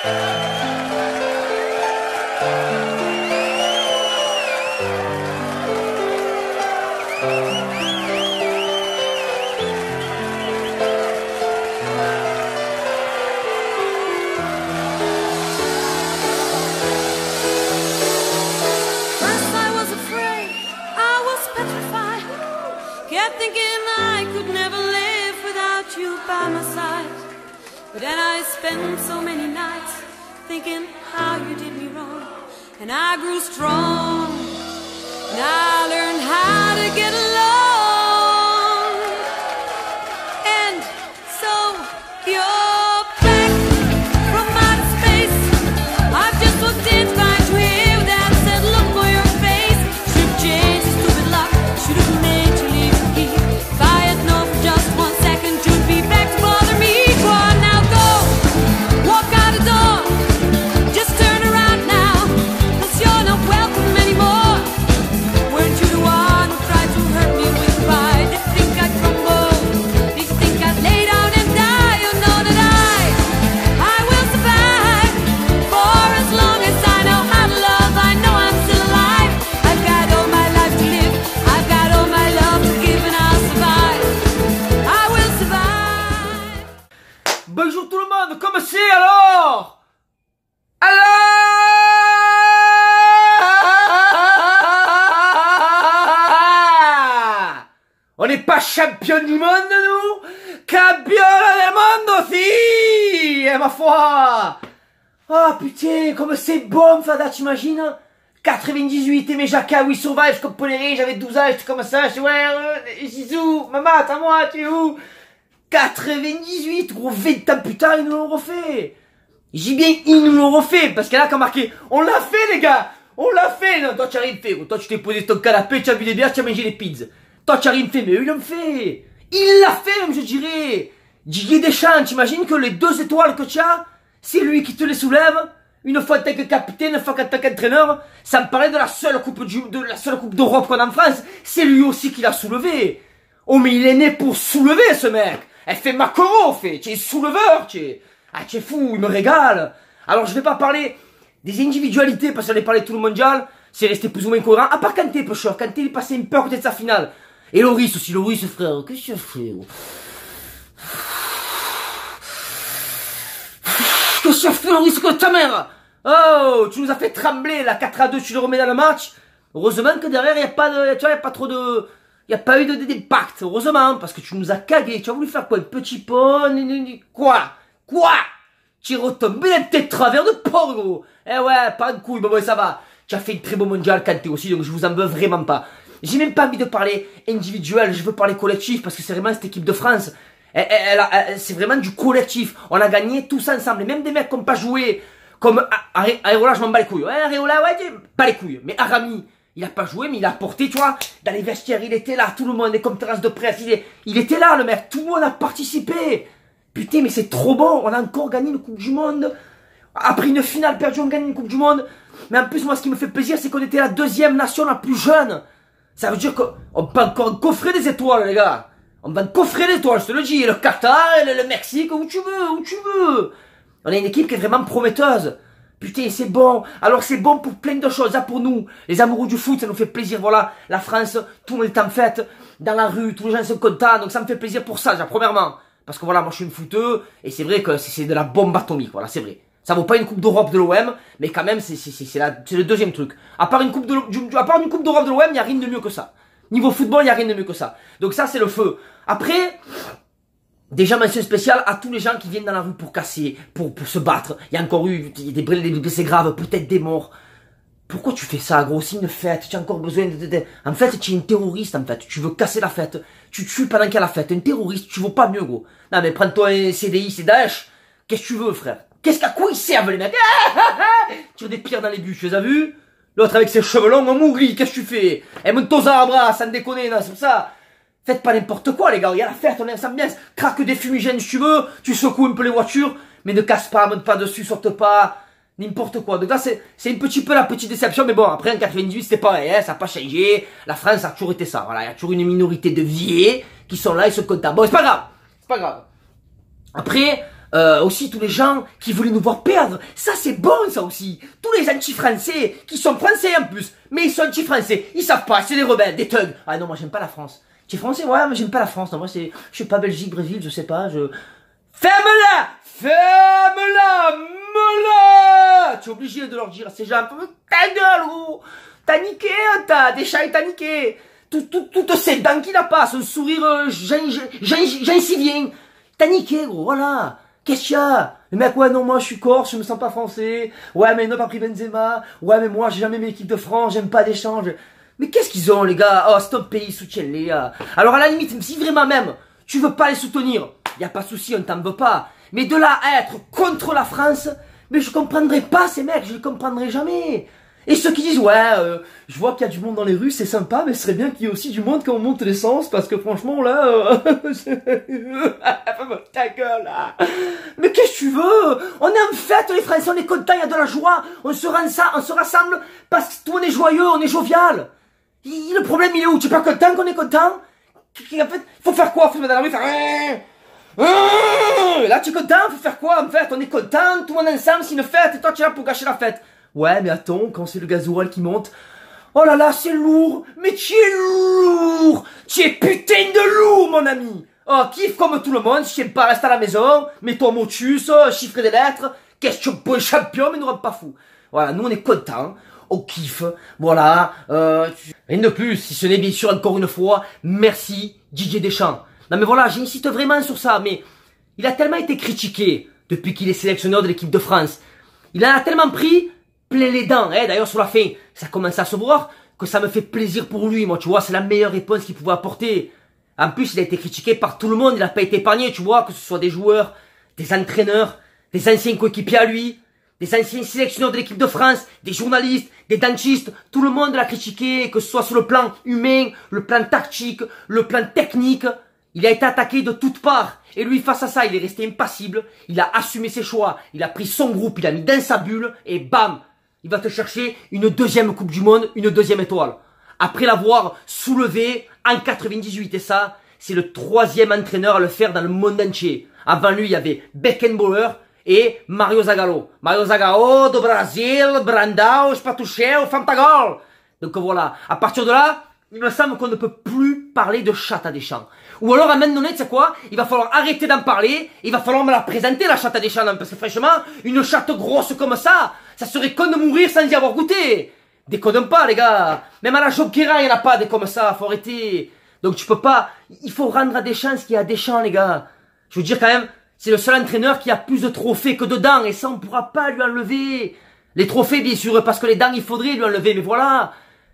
Kept thinking I could never live without you by my side. But then I spent so many nights thinking how you did me wrong. And I grew strong, and I learned how to get along. And so you're back from outer space. I've just walked in to find you here with that said look for your face. Should've changed the stupid lock, should've made you leave the key. If I had known for just 1 second you'd be back to bother me. Go on now, go, walk out the door. Just turn around now, 'cause you're not welcome anymore. Weren't you the one who tried to hurt me with pride? Did you think I'd crumble? Did you think I'd lay down and die? You know that I will survive. For as long as I know how to love, I know I'm still alive. I've got all my life to live, I've got all my love to give, and I'll survive. I will survive. Bonjour tout le monde, comment c'est alors? On n'est pas champion du monde, nous? Campione del mondo, si! Ma foi! Oh putain, comme c'est bon, Fada, t'imagines? 98, et mes jacquas, oui, survive, je comprenais, j'avais 12 ans, j'étais comme ça, je dis, ouais, Zizou, maman, à moi, tu es où? 98, gros, 20 ans plus tard, ils nous l'ont refait. J'ai bien, ils nous l'ont refait, parce qu'elle a qu'à marquer, on l'a fait, les gars! On l'a fait! Non, toi, tu n'as rien fait, gros. Toi, tu t'es posé ton canapé, tu as bu des bières, tu as mangé des pizzas. Toi, tu n'as rien fait, mais eux, ils l'ont fait. Il l'a fait, même, je dirais. Didier Deschamps, t'imagines que les 2 étoiles que tu as, c'est lui qui te les soulève, une fois en tant que capitaine, une fois en tant qu'entraîneur. Ça me parlait de la seule coupe d'Europe qu'on a en France. C'est lui aussi qui l'a soulevé. Oh, mais il est né pour soulever, ce mec. Elle fait Macron, fait. Tu es souleveur, tu es. Ah, tu es fou, il me régale. Alors, je vais pas parler des individualités, parce que j'en ai parlé tout le mondial. C'est resté plus ou moins cohérent. À part Kanté, pêcheur. Kanté, il est passé une peur côté de sa finale. Et Loris aussi, Loris, frère. Qu'est-ce que tu fais, gros? Qu'est-ce que tu fais, Loris, que ta mère? Oh, tu nous as fait trembler, là, 4-2, tu le remets dans le match. Heureusement que derrière, il n'y a pas de, tu vois, il n'y a pas trop de, il n'y a pas eu d'impact. Heureusement, parce que tu nous as cagué. Tu as voulu faire quoi? Un petit pont, quoi? Tu es retombé dans tes travers de porc, gros. Eh ouais, pas de couilles, bon, ça va. Tu as fait une très beau mondial, Kanté aussi, donc je vous en veux vraiment pas. J'ai même pas envie de parler individuel, je veux parler collectif, parce que c'est vraiment cette équipe de France. C'est vraiment du collectif. On a gagné tous ensemble. Et même des mecs qui n'ont pas joué, comme Areola, je m'en bats les couilles. Ouais, Areola, ouais, pas les couilles. Mais Arami, il a pas joué, mais il a porté, tu vois, dans les vestiaires, il était là, tout le monde, les conférences de presse, il était là, le mec, tout le monde a participé. Putain, mais c'est trop bon, on a encore gagné une Coupe du Monde. Après une finale perdue, on gagne une Coupe du Monde. Mais en plus, moi, ce qui me fait plaisir, c'est qu'on était la 2e nation la plus jeune. Ça veut dire qu'on peut encore coffrer des étoiles, les gars. On va coffrer des étoiles, je te le dis. Le Qatar, le Mexique, où tu veux. On a une équipe qui est vraiment prometteuse. Putain, c'est bon. Alors, c'est bon pour plein de choses. Là, pour nous, les amoureux du foot, ça nous fait plaisir. Voilà, la France, tout le monde est en fête. Dans la rue, tous les gens sont contents. Donc, ça me fait plaisir pour ça, déjà, premièrement. Parce que voilà, moi, je suis une footeux. Et c'est vrai que c'est de la bombe atomique. Voilà, c'est vrai. Ça vaut pas une coupe d'Europe de l'OM, mais quand même, c'est le deuxième truc. À part une coupe d'Europe de l'OM, il n'y a rien de mieux que ça. Niveau football, il n'y a rien de mieux que ça. Donc ça, c'est le feu. Après, déjà mention spéciale à tous les gens qui viennent dans la rue pour casser, pour se battre. Il y a encore eu des blessés graves, peut-être des morts. Pourquoi tu fais ça, gros? C'est une fête, tu as encore besoin de... En fait, tu es un terroriste, en fait. Tu veux casser la fête. Tu tues pendant qu'il y a la fête. Un terroriste, tu vaux pas mieux, gros. Non, mais prends-toi un CDI, c'est Daesh. Qu'est-ce que tu veux, frère? À quoi ils servent, les mecs? Tire des pierres dans les bûches, tu les as vus? L'autre avec ses cheveux longs, un mougli, qu'est-ce que tu fais? Eh, monte ton arbres, sans déconner, non, c'est pour ça. Faites pas n'importe quoi, les gars, il y a la fête, on aime ça bien. Craque des fumigènes si tu veux, tu secoues un peu les voitures, mais ne casse pas, monte pas dessus, saute pas, n'importe quoi. Donc là, c'est un petit peu la petite déception, mais bon, après, en 98, c'était pareil, hein, ça n'a pas changé. La France a toujours été ça, voilà, il y a toujours une minorité de vieilles qui sont là, ils sont contents. Bon, c'est pas grave, c'est pas grave. Après, Aussi tous les gens qui voulaient nous voir perdre. Ça c'est bon ça aussi. Tous les anti-français qui sont français en plus. Mais ils sont anti-français. Ils savent pas, c'est des rebelles, des thugs. Ah non, moi j'aime pas la France. Tu es français? Ouais, mais j'aime pas la France. Non, moi c'est... Je sais pas, Belgique, Brésil, je sais pas, Ferme-la! Ferme-la! Me-la! Tu es obligé de leur dire à ces gens, ta gueule, gros! T'as niqué, t'as des chats et t'as niqué! Toutes ces dents qu'il a pas, son sourire gensivien. T'as niqué, gros, voilà! Qu'est-ce qu'il y a? Le mec, ouais, non, moi, je suis corse, je me sens pas français. Ouais, mais il n'a pas pris Benzema. Ouais, mais moi, j'ai jamais aimé l'équipe de France, j'aime pas d'échange. Mais qu'est-ce qu'ils ont, les gars? Oh, stop pays, soutiens-les, gars. Alors, à la limite, si vraiment même, tu veux pas les soutenir, y a pas de souci, on t'en veut pas. Mais de là à être contre la France, mais je comprendrai pas ces mecs, je les comprendrai jamais. Et ceux qui disent, ouais, je vois qu'il y a du monde dans les rues, c'est sympa, mais ce serait bien qu'il y ait aussi du monde quand on monte l'essence, parce que franchement, là, ta gueule, là. Mais qu'est-ce que tu veux? On est en fête, les Français, on est contents, il y a de la joie, on se rassemble, parce que tout on est joyeux, on est jovial. Le problème, il est où? Tu es pas content qu'on est content? En fait, faut faire quoi? Faut se mettre dans la rue, faire... Là, tu es content? Faut faire quoi, en fait? On est content, tout le monde ensemble, c'est une fête, et toi, tu es là pour gâcher la fête. Ouais, mais attends, quand c'est le gasoil qui monte, oh là là, c'est lourd, mais tu es lourd, tu es putain de lourd, mon ami. Oh, kiffe comme tout le monde, si tu pas, reste à la maison, mets-toi motus, chiffre des lettres, question pour champion, mais nous rend pas fou. Voilà, nous on est contents, on kiffe, voilà, rien de plus, si ce n'est bien sûr encore une fois, merci Didier Deschamps. Non mais voilà, j'insiste vraiment sur ça, mais il a tellement été critiqué depuis qu'il est sélectionneur de l'équipe de France. Il en a tellement pris plein les dents, d'ailleurs sur la fin, ça commence à se voir, que ça me fait plaisir pour lui, moi tu vois, c'est la meilleure réponse qu'il pouvait apporter. En plus, il a été critiqué par tout le monde, il n'a pas été épargné, tu vois, que ce soit des joueurs, des entraîneurs, des anciens coéquipiers à lui, des anciens sélectionneurs de l'équipe de France, des journalistes, des dentistes, tout le monde l'a critiqué, que ce soit sur le plan humain, le plan tactique, le plan technique. Il a été attaqué de toutes parts. Et lui, face à ça, il est resté impassible. Il a assumé ses choix. Il a pris son groupe, il a mis dans sa bulle. Et bam, il va te chercher une deuxième Coupe du Monde, une deuxième étoile. Après l'avoir soulevé en 98. Et ça, c'est le troisième entraîneur à le faire dans le monde entier. Avant lui, il y avait Beckenbauer et Mario Zagallo. Mario Zagallo, do Brasil, Brandão, Spatuchel, Fantagol. Donc voilà, à partir de là, il me semble qu'on ne peut plus parler de chatte à Deschamps. Ou alors, à un moment donné, tu sais quoi? Il va falloir arrêter d'en parler. Il va falloir me la présenter, la chatte à Deschamps. Parce que franchement, une chatte grosse comme ça serait con de mourir sans y avoir goûté. Déconne pas, les gars. Même à la Jonquera, il n'y en a pas des comme ça. Faut arrêter. Donc tu peux pas... Il faut rendre à Deschamps ce qu'il y a à Deschamps, les gars. Je veux dire quand même, c'est le seul entraîneur qui a plus de trophées que de dents. Et ça, on pourra pas lui enlever. Les trophées, bien sûr, parce que les dents, il faudrait lui enlever. Mais voilà.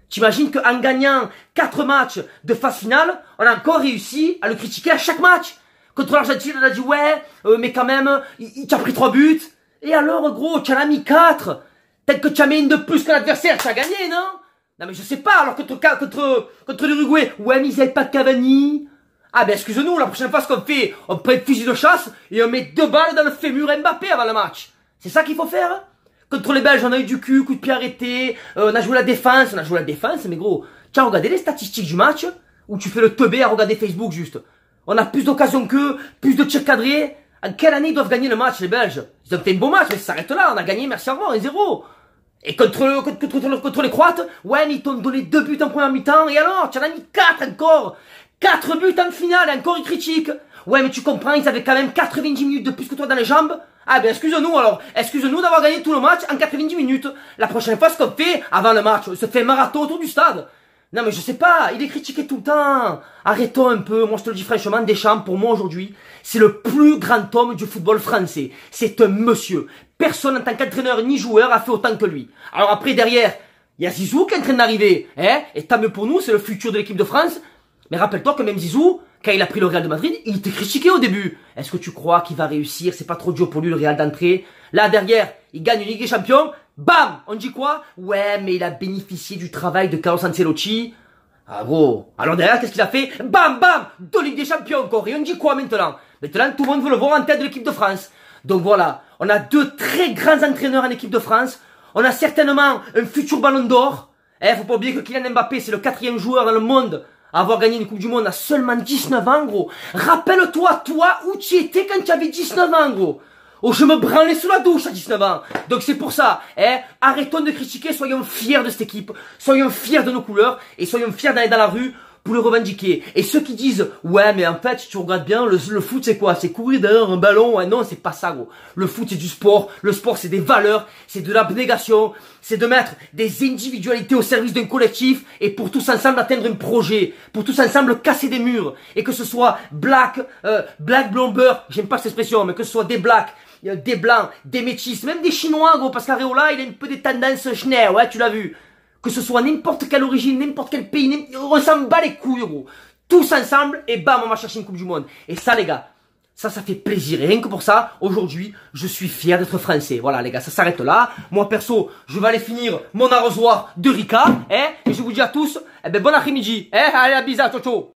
T'imagines qu'en gagnant 4 matchs de phase finale, on a encore réussi à le critiquer à chaque match. Contre l'Argentine, on a dit ouais, mais quand même, il t'a pris 3 buts. Et alors, gros, tu en as mis 4. Peut-être que tu as mis une de plus que l'adversaire, tu as gagné, non? Non mais je sais pas, alors contre l'Uruguay, ouais mais ils n'avaient pas de Cavani. Ah ben excuse-nous, la prochaine fois ce qu'on fait, on prend une fusil de chasse et on met 2 balles dans le fémur Mbappé avant le match. C'est ça qu'il faut faire, hein? Contre les Belges, on a eu du cul, coup de pied arrêté, on a joué la défense, mais gros, tu as regardé les statistiques du match, où tu fais le teubé à regarder Facebook juste. On a plus d'occasions qu'eux, plus de tirs cadrés. En quelle année ils doivent gagner le match, les Belges? Ils ont fait un beau match, mais ça s'arrête là, on a gagné, merci au revoir, 1-0. Et contre les Croates, ouais, mais ils t'ont donné 2 buts en première mi-temps, et alors, tu en as mis 4 encore. 4 buts en finale, et encore ils critiquent. Ouais, mais tu comprends, ils avaient quand même 90 minutes de plus que toi dans les jambes. Ah ben excuse-nous alors, excuse-nous d'avoir gagné tout le match en 90 minutes. La prochaine fois, ce qu'on fait avant le match, on se fait un marathon autour du stade. Non mais je sais pas, il est critiqué tout le temps. Arrêtons un peu, moi je te le dis franchement, Deschamps, pour moi aujourd'hui, c'est le plus grand homme du football français. C'est un monsieur. Personne en tant qu'entraîneur ni joueur a fait autant que lui. Alors après derrière, il y a Zizou qui est en train d'arriver, hein, et tant mieux pour nous, c'est le futur de l'équipe de France. Mais rappelle-toi que même Zizou, quand il a pris le Real de Madrid, il était critiqué au début. Est-ce que tu crois qu'il va réussir? C'est pas trop dur pour lui le Real d'entrée. Là derrière, il gagne une Ligue des Champions. Bam! On dit quoi? Ouais, mais il a bénéficié du travail de Carlo Ancelotti. Ah gros. Alors derrière, qu'est-ce qu'il a fait? Bam, bam! 2 Ligues des Champions encore. Et on dit quoi maintenant? Maintenant, tout le monde veut le voir en tête de l'équipe de France. Donc voilà, on a 2 très grands entraîneurs en équipe de France. On a certainement un futur ballon d'or. Faut pas oublier que Kylian Mbappé, c'est le 4e joueur dans le monde avoir gagné une Coupe du Monde à seulement 19 ans, gros. Rappelle-toi, toi, où tu étais quand tu avais 19 ans, gros. Oh, je me branlais sous la douche à 19 ans. Donc c'est pour ça, arrêtons de critiquer, soyons fiers de cette équipe, soyons fiers de nos couleurs, et soyons fiers d'aller dans la rue pour le revendiquer. Et ceux qui disent, ouais, mais en fait, si tu regardes bien, le foot c'est quoi? C'est courir derrière un ballon. Ouais, non, c'est pas ça, gros. Le foot c'est du sport. Le sport c'est des valeurs, c'est de l'abnégation, c'est de mettre des individualités au service d'un collectif et pour tous ensemble atteindre un projet, pour tous ensemble casser des murs. Et que ce soit black blomber, j'aime pas cette expression, mais que ce soit des blacks, des blancs, des métis, même des chinois, gros, parce qu'Areola, il a un peu des tendances schner, ouais, tu l'as vu. Que ce soit n'importe quelle origine, n'importe quel pays, on s'en bat les couilles, gros. Tous ensemble, et bam, on va chercher une Coupe du Monde. Et ça, les gars, ça fait plaisir. Et rien que pour ça, aujourd'hui, je suis fier d'être français. Voilà, les gars, ça s'arrête là. Moi, perso, je vais aller finir mon arrosoir de Rika, et je vous dis à tous, bon après-midi, allez, la bise, ciao, ciao.